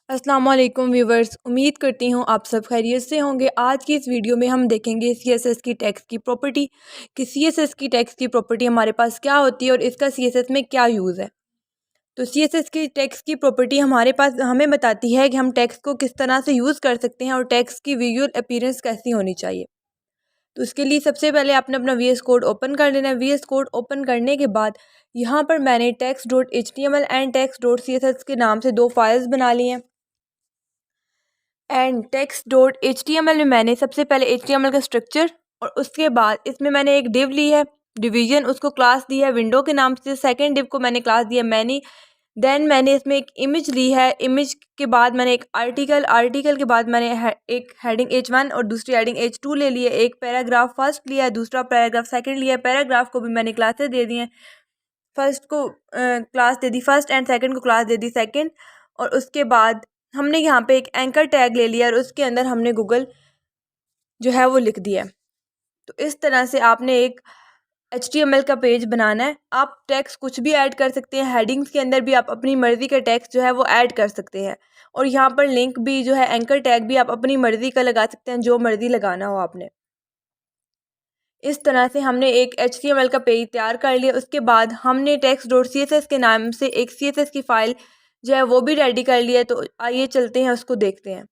अस्सलाम वालेकुम व्यूवर्स, उम्मीद करती हूँ आप सब खैरियत से होंगे। आज की इस वीडियो में हम देखेंगे सीएसएस की टेक्स्ट की प्रॉपर्टी कि सीएसएस की टेक्स्ट की प्रॉपर्टी हमारे पास क्या होती है और इसका सीएसएस में क्या यूज़ है। तो सीएसएस की टेक्स्ट की प्रॉपर्टी हमारे पास हमें बताती है कि हम टेक्स्ट को किस तरह से यूज़ कर सकते हैं और टेक्स्ट की विजुअल अपीयरेंस कैसी होनी चाहिए। तो उसके लिए सबसे पहले आपने अपना वीएस कोड ओपन कर लेना है। वीएस कोड ओपन करने के बाद यहाँ पर मैंने text.html एंड text.css के नाम से दो फाइल्स बना ली हैं। एंड text.html में मैंने सबसे पहले html का स्ट्रक्चर और उसके बाद इसमें मैंने एक डिव ली है, डिवीजन, उसको क्लास दी है विंडो के नाम से। सेकंड डिव को मैंने क्लास दिया मैनी। देन मैंने इसमें एक इमेज ली है, इमेज के बाद मैंने एक आर्टिकल, आर्टिकल के बाद मैंने एक हेडिंग H1 और दूसरी हेडिंग H2 ले ली है। एक पैराग्राफ फर्स्ट लिया है, दूसरा पैराग्राफ सेकंड लिया है। पैराग्राफ को भी मैंने क्लासेस दे दी हैं। फर्स्ट को class they the first and second को क्लास दे दी सेकंड। और उसके बाद हमने यहाँ पे एक एंकर टैग ले लिया और उसके अंदर हमने गूगल जो है वो लिख दिया। तो इस तरह से आपने एक HTML का पेज बनाना है। आप टेक्स्ट कुछ भी ऐड कर सकते हैं, हेडिंग्स के अंदर भी आप अपनी मर्ज़ी का टेक्स्ट जो है वो ऐड कर सकते हैं। और यहाँ पर लिंक भी जो है, एंकर टैग भी आप अपनी मर्ज़ी का लगा सकते हैं, जो मर्ज़ी लगाना हो आपने। इस तरह से हमने एक HTML का पेज तैयार कर लिया। उसके बाद हमने text.css के नाम से एक CSS की फ़ाइल जो है वो भी रेडी कर लिया है। तो आइए चलते हैं उसको देखते हैं।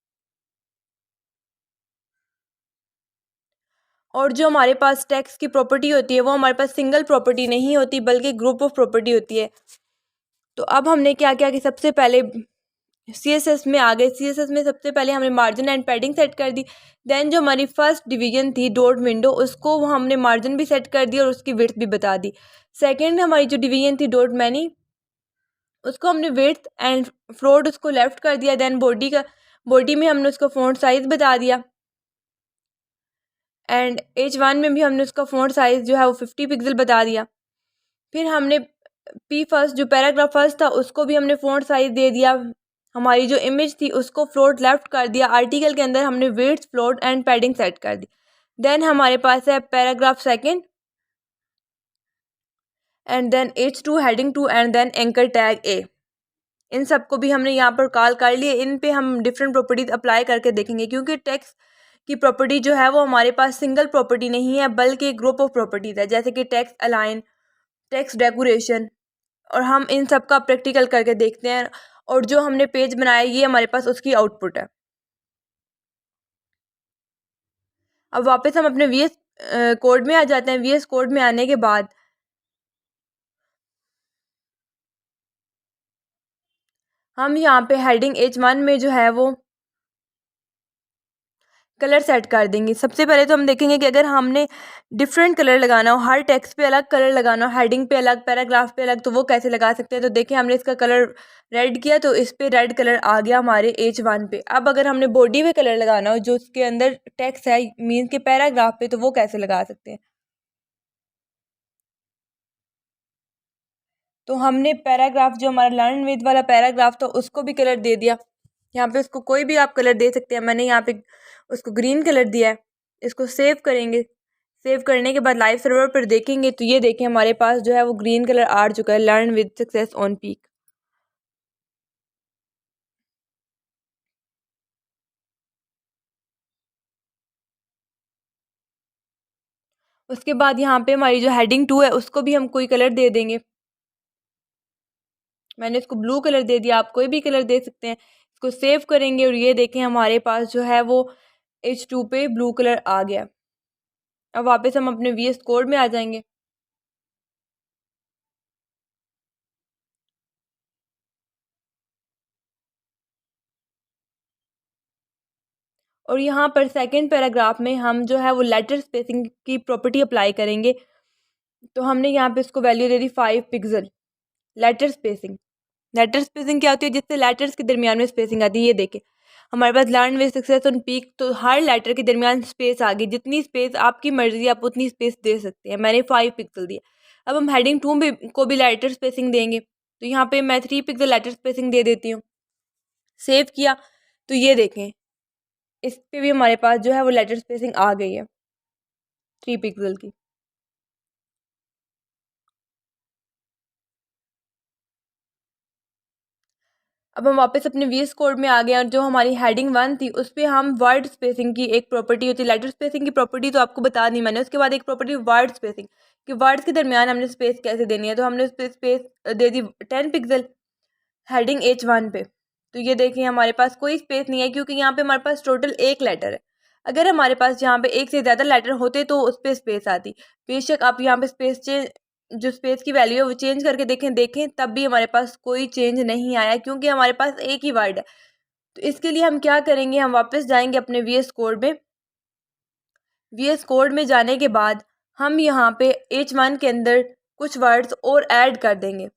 और जो हमारे पास टेक्स्ट की प्रॉपर्टी होती है वो हमारे पास सिंगल प्रॉपर्टी नहीं होती बल्कि ग्रुप ऑफ प्रॉपर्टी होती है। तो अब हमने क्या किया कि सबसे पहले CSS में आ गए। CSS में सबसे पहले हमने मार्जिन एंड पैडिंग सेट कर दी। देन जो हमारी फर्स्ट डिवीजन थी डॉट विंडो, उसको हमने मार्जिन भी सेट कर दी और उसकी विड्थ भी बता दी। सेकंड हमारी जो डिवीजन थी डॉट मैनी, उसको हमने विड्थ एंड फ्लोट उसको लेफ्ट कर दिया। देन बॉडी में हमने उसका फ़ॉन्ट साइज़ बता दिया। एंड H1 में भी हमने उसका फ़ॉन्ट साइज़ जो है वो 50 पिक्सल बता दिया। फिर हमने पी फर्स्ट जो पैराग्राफ फर्स्ट था उसको भी हमने फ़ॉन्ट साइज़ दे दिया। हमारी जो इमेज थी उसको फ्लोट लेफ्ट कर दिया। आर्टिकल के अंदर हमने width, float and padding set कर दी। देन हमारे पास है paragraph second and then H2 heading 2 and then anchor tag A. इन सबको भी हमने यहाँ पर कॉल कर लिए। इन पे हम डिफरेंट प्रॉपर्टीज अप्लाई करके देखेंगे क्योंकि टेक्स्ट की प्रॉपर्टी जो है वो हमारे पास सिंगल प्रॉपर्टी नहीं है बल्कि एक ग्रुप ऑफ प्रॉपर्टीज है, जैसे कि टेक्स्ट अलाइन, टेक्स्ट डेकोरेशन। और हम इन सब का प्रैक्टिकल करके देखते हैं। और जो हमने पेज बनाया ये हमारे पास उसकी आउटपुट है। अब वापस हम अपने वीएस कोड में आ जाते हैं। वीएस कोड में आने के बाद हम यहाँ पे हेडिंग H1 में जो है वो कलर सेट कर देंगे। सबसे पहले तो हम देखेंगे कि अगर हमने डिफरेंट कलर लगाना हो, हर टेक्स्ट पे अलग कलर लगाना हो, हेडिंग पे अलग, पैराग्राफ पे अलग, तो वो कैसे लगा सकते हैं। तो देखिए हमने इसका कलर रेड किया तो इस पे रेड कलर आ गया हमारे H1 पे। अब अगर हमने बॉडी पे कलर लगाना हो जो उसके अंदर टेक्स्ट है मीन्स के पैराग्राफ पे, तो वो कैसे लगा सकते हैं। तो हमने पैराग्राफ जो हमारा लर्न विद वाला पैराग्राफ था उसको भी कलर दे दिया। यहाँ पे उसको कोई भी आप कलर दे सकते हैं। मैंने यहाँ पे उसको ग्रीन कलर दिया है। इसको सेव करेंगे। सेव करने के बाद लाइव सर्वर पर देखेंगे तो ये देखें हमारे पास जो है वो ग्रीन कलर आ चुका है, learn with success on peak. उसके बाद यहाँ पे हमारी जो हेडिंग 2 है उसको भी हम कोई कलर दे देंगे। मैंने इसको ब्लू कलर दे दिया, आप कोई भी कलर दे सकते हैं। इसको सेव करेंगे और ये देखें हमारे पास जो है वो H2 पे ब्लू कलर आ गया। अब वापस हम अपने VS कोड में आ जाएंगे। और यहाँ पर सेकंड पैराग्राफ में हम जो है वो लेटर स्पेसिंग की प्रॉपर्टी अप्लाई करेंगे। तो हमने यहाँ पे इसको वैल्यू दे दी 5 pixel. Letter spacing, letter spacing क्या होती है, जिससे लेटर्स के दरमियान में स्पेसिंग आती है। ये देखें हमारे पास learn with success on peak, तो हर लेटर के दरमियान स्पेस आ गई। जितनी स्पेस आपकी मर्जी, आप उतनी स्पेस दे सकते हैं। मैंने 5 पिक्सल दिया। अब हम हेडिंग 2 भी को भी लेटर स्पेसिंग देंगे। तो यहाँ पे मैं 3 पिक्सल लेटर स्पेसिंग दे देती हूँ। सेव किया तो ये देखें इस पे भी हमारे पास जो है वो लेटर स्पेसिंग आ गई है 3 पिक्सल की। अब हम वापस अपने वीएस कोड में आ गए और जो हमारी हेडिंग 1 थी उस पर हम वर्ड स्पेसिंग की एक प्रॉपर्टी होती है, लेटर स्पेसिंग की प्रॉपर्टी तो आपको बता दी मैंने। उसके बाद एक प्रॉपर्टी वर्ड स्पेसिंग, कि वर्ड्स के दरमियान हमने स्पेस कैसे देनी है। तो हमने उस पर स्पेस दे दी 10 पिक्सल हेडिंग H1 पे। तो ये देखिए हमारे पास कोई स्पेस नहीं है क्योंकि यहाँ पे हमारे पास टोटल एक लेटर है। अगर हमारे पास यहाँ पे एक से ज़्यादा लेटर होते तो उस पर स्पेस आती। बेशक आप यहाँ पे स्पेस चेंज, जो स्पेस की वैल्यू है वो चेंज करके देखें तब भी हमारे पास कोई चेंज नहीं आया क्योंकि हमारे पास एक ही वर्ड है। तो इसके लिए हम क्या करेंगे, हम वापस जाएंगे अपने वीएस कोड में। वीएस कोड में जाने के बाद हम यहाँ पे H1 के अंदर कुछ वर्ड्स और ऐड कर देंगे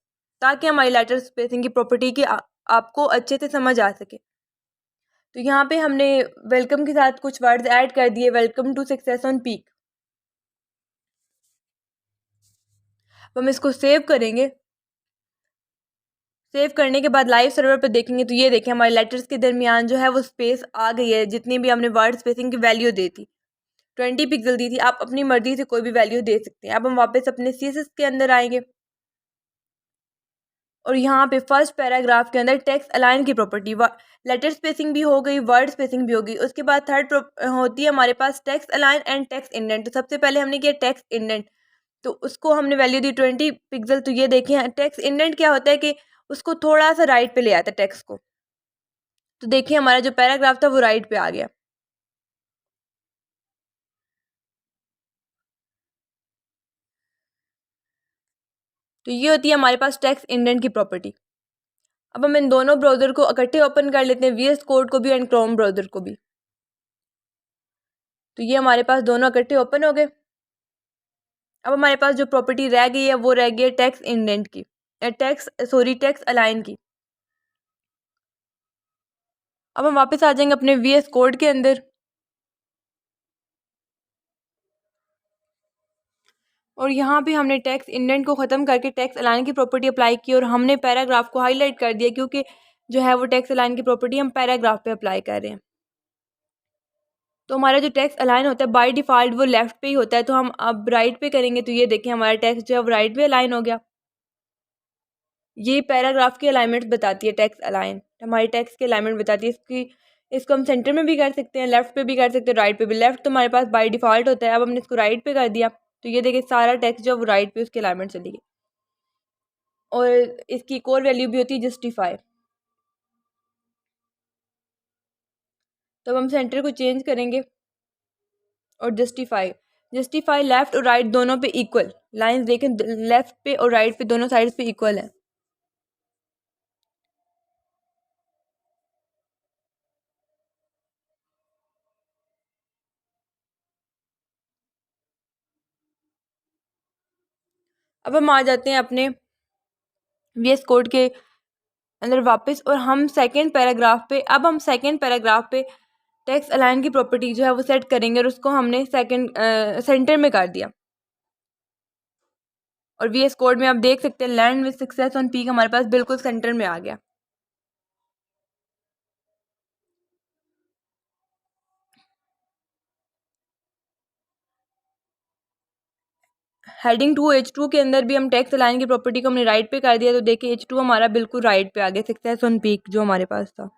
ताकि हमारी लेटर स्पेसिंग की प्रॉपर्टी की आपको अच्छे से समझ आ सके। तो यहाँ पे हमने वेलकम के साथ कुछ वर्ड्स ऐड कर दिए, welcome to success on peak. हम इसको सेव करेंगे। सेव करने के बाद लाइव सर्वर पर देखेंगे तो ये देखें हमारे लेटर्स के दरमियान जो है वो स्पेस आ गई है। जितनी भी हमने वर्ड स्पेसिंग की वैल्यू दी थी 20 पिक्सल दी थी, आप अपनी मर्जी से कोई भी वैल्यू दे सकते हैं। अब हम वापस अपने CSS के अंदर आएंगे और यहाँ पे फर्स्ट पैराग्राफ के अंदर टेक्स्ट अलाइन की प्रॉपर्टी, लेटर स्पेसिंग भी हो गई, वर्ड स्पेसिंग भी हो गई। उसके बाद थर्ड होती है हमारे पास text align and text indent. तो सबसे पहले हमने किया टेक्स्ट इंडेंट, तो उसको हमने वैल्यू दी 20 पिक्सल। तो ये देखिए टेक्स्ट इंडेंट क्या होता है कि उसको थोड़ा सा राइट पे ले आता है टेक्स्ट को। तो देखिए हमारा जो पैराग्राफ था वो राइट पे आ गया। तो ये होती है हमारे पास टेक्स्ट इंडेंट की प्रॉपर्टी। अब हम इन दोनों ब्राउज़र को इकट्ठे ओपन कर लेते हैं, VS कोड को भी एंड क्रोम ब्राउज़र को भी। तो ये हमारे पास दोनों इकट्ठे ओपन हो गए। अब हमारे पास जो प्रॉपर्टी रह गई है वो रह गई है टेक्स्ट इंडेंट की, टेक्स्ट अलाइन की। अब हम वापस आ जाएंगे अपने VS कोड के अंदर और यहाँ पे हमने टेक्स्ट इंडेंट को ख़त्म करके टेक्स्ट अलाइन की प्रॉपर्टी अप्लाई की और हमने पैराग्राफ को हाईलाइट कर दिया क्योंकि जो है वो टेक्स्ट अलाइन की प्रॉपर्टी हम पैराग्राफ पे अप्लाई कर रहे हैं। तो हमारा जो टेक्स्ट अलाइन होता है बाय डिफ़ॉल्ट वो लेफ़्ट पे ही होता है, तो हम अब राइट पे करेंगे तो ये देखें हमारा टेक्स्ट जो है वो राइट पे अलाइन हो गया। ये पैराग्राफ की अलाइनमेंट बताती है टेक्स्ट अलाइन, हमारी टेक्स्ट की अलाइनमेंट बताती है। इसको हम सेंटर में भी कर सकते हैं, लेफ्ट पे भी कर सकते हैं, राइट पे भी। लेफ्ट तो हमारे पास बाय डिफ़ॉल्ट होता है, अब हमने इसको राइट पे कर दिया तो ये देखिए सारा टेक्स्ट जो वो राइट पे उसकी अलाइनमेंट चली गई। और इसकी एक और वैल्यू भी होती है जस्टिफाई। तो अब हम सेंटर को चेंज करेंगे और जस्टिफाई लेफ्ट और राइट दोनों पे इक्वल लाइंस देखें, लेफ्ट पे और राइट पे दोनों साइड्स पे इक्वल है। अब हम आ जाते हैं अपने VS कोड के अंदर वापस और हम सेकंड पैराग्राफ पे टेक्स्ट अलाइन की प्रॉपर्टी जो है वो सेट करेंगे और उसको हमने सेंटर में कर दिया। और VS कोड में आप देख सकते हैं land with success on peak हमारे पास बिल्कुल सेंटर में आ गया। हेडिंग 2 H2 के अंदर भी हम टेक्स्ट अलाइन की प्रॉपर्टी को हमने राइट पे कर दिया तो देखिए H2 हमारा बिल्कुल राइट पे आ गया, सक्सेस ऑन पीक जो हमारे पास था।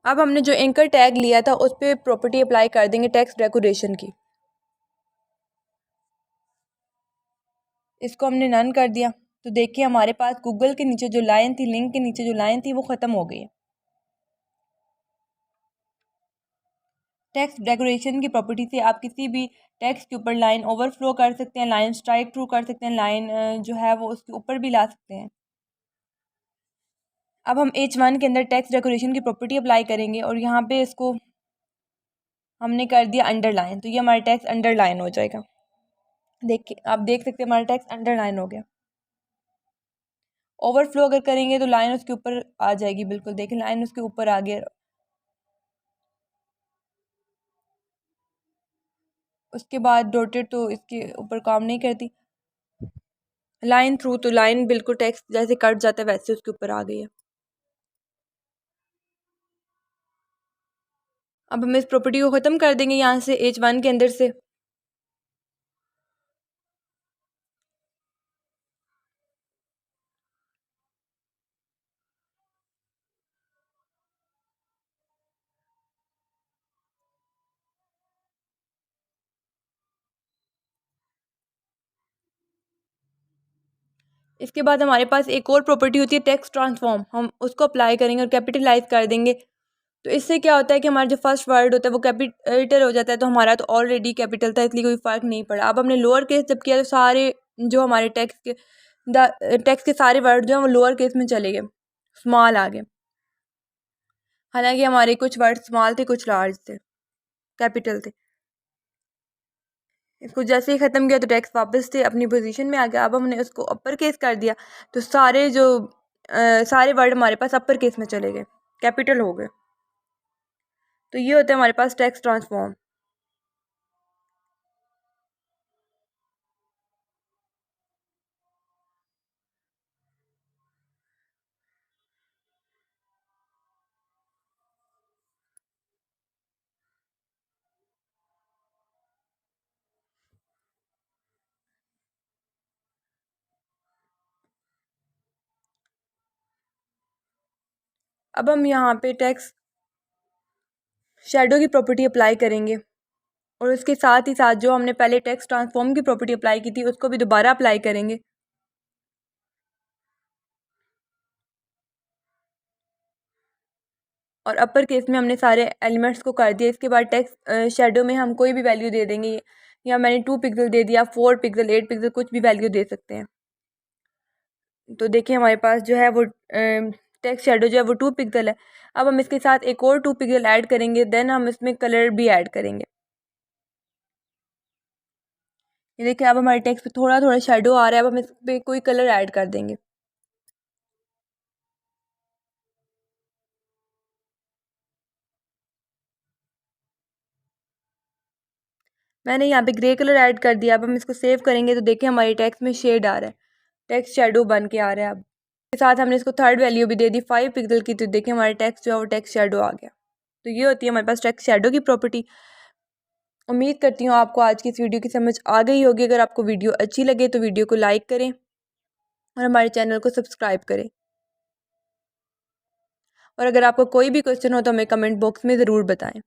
अब हमने जो एंकर टैग लिया था उस पर प्रॉपर्टी अप्लाई कर देंगे टेक्स्ट डेकोरेशन की। इसको हमने नन कर दिया तो देखिए हमारे पास गूगल के नीचे जो लाइन थी, लिंक के नीचे जो लाइन थी वो ख़त्म हो गई है। टेक्स्ट डेकोरेशन की प्रॉपर्टी से आप किसी भी टेक्स्ट के ऊपर लाइन ओवरफ्लो कर सकते हैं, लाइन स्ट्राइक थ्रू कर सकते हैं, लाइन जो है वो उसके ऊपर भी ला सकते हैं। अब हम H1 के अंदर टेक्स्ट डेकोरेशन की प्रॉपर्टी अप्लाई करेंगे और यहाँ पे इसको हमने कर दिया अंडरलाइन तो ये हमारा टेक्स्ट अंडरलाइन हो जाएगा। देखिए आप देख सकते हैं हमारा टेक्स्ट अंडरलाइन हो गया। ओवरफ्लो अगर करेंगे तो लाइन उसके ऊपर आ जाएगी, बिल्कुल देखिए लाइन उसके ऊपर आ गया। उसके बाद डॉटेड तो इसके ऊपर काम नहीं करती। लाइन थ्रू तो लाइन बिल्कुल टेक्स्ट जैसे कट जाता है वैसे उसके ऊपर आ गई है। अब हम इस प्रॉपर्टी को ख़त्म कर देंगे यहाँ से H1 के अंदर से। इसके बाद हमारे पास एक और प्रॉपर्टी होती है टेक्स्ट ट्रांसफॉर्म, हम उसको अप्लाई करेंगे और कैपिटलाइज कर देंगे। तो इससे क्या होता है कि हमारा जो फर्स्ट वर्ड होता है वो कैपिटल हो जाता है, तो हमारा तो ऑलरेडी कैपिटल था इसलिए कोई फ़र्क नहीं पड़ा। अब हमने लोअर केस जब किया तो सारे जो हमारे टेक्स्ट के सारे वर्ड जो हैं वो लोअर केस में चले गए, स्मॉल आ गए। हालांकि हमारे कुछ वर्ड स्मॉल थे कुछ लार्ज थे, कैपिटल थे। इसको जैसे ही ख़त्म किया तो टेक्स्ट वापस से अपनी पोजीशन में आ गया। अब हमने उसको अपर केस कर दिया तो सारे वर्ड हमारे पास अपर केस में चले गए, कैपिटल हो गए। तो ये होता है हमारे पास टेक्स्ट ट्रांसफॉर्म। अब हम यहाँ पे टेक्स्ट शेडो की प्रॉपर्टी अप्लाई करेंगे और उसके साथ ही साथ जो हमने पहले टेक्स्ट ट्रांसफॉर्म की प्रॉपर्टी अप्लाई की थी उसको भी दोबारा अप्लाई करेंगे। और अपर केस में हमने सारे एलिमेंट्स को कर दिया। इसके बाद टेक्स्ट शेडो में हम कोई भी वैल्यू दे देंगे, या मैंने 2 पिक्सल दे दिया, 4 पिक्सल, 8 पिक्सल, कुछ भी वैल्यू दे सकते हैं। तो देखिए हमारे पास जो है वो टेक्स्ट शेडो जो है वो 2 पिक्सल है। अब हम इसके साथ एक और 2 पिक्सल ऐड करेंगे, देन हम इसमें कलर भी ऐड करेंगे। ये देखिए अब हमारे टेक्स्ट पे थोड़ा थोड़ा शेडो आ रहा है। अब हम इस पर कोई कलर ऐड कर देंगे। मैंने यहाँ पे ग्रे कलर ऐड कर दिया। अब हम इसको सेव करेंगे तो देखिए हमारे टेक्स्ट में शेड आ रहा है, टेक्स्ट शेडो बन के आ रहा है। अब के साथ हमने इसको थर्ड वैल्यू भी दे दी 5 पिक्सल की, तो देखिए हमारे टेक्स्ट जो है वो टेक्स्ट शेडो आ गया। तो ये होती है हमारे पास टेक्स्ट शेडो की प्रॉपर्टी। उम्मीद करती हूँ आपको आज की इस वीडियो की समझ आ गई होगी। अगर आपको वीडियो अच्छी लगे तो वीडियो को लाइक करें और हमारे चैनल को सब्सक्राइब करें। और अगर आपको कोई भी क्वेश्चन हो तो हमें कमेंट बॉक्स में ज़रूर बताएं।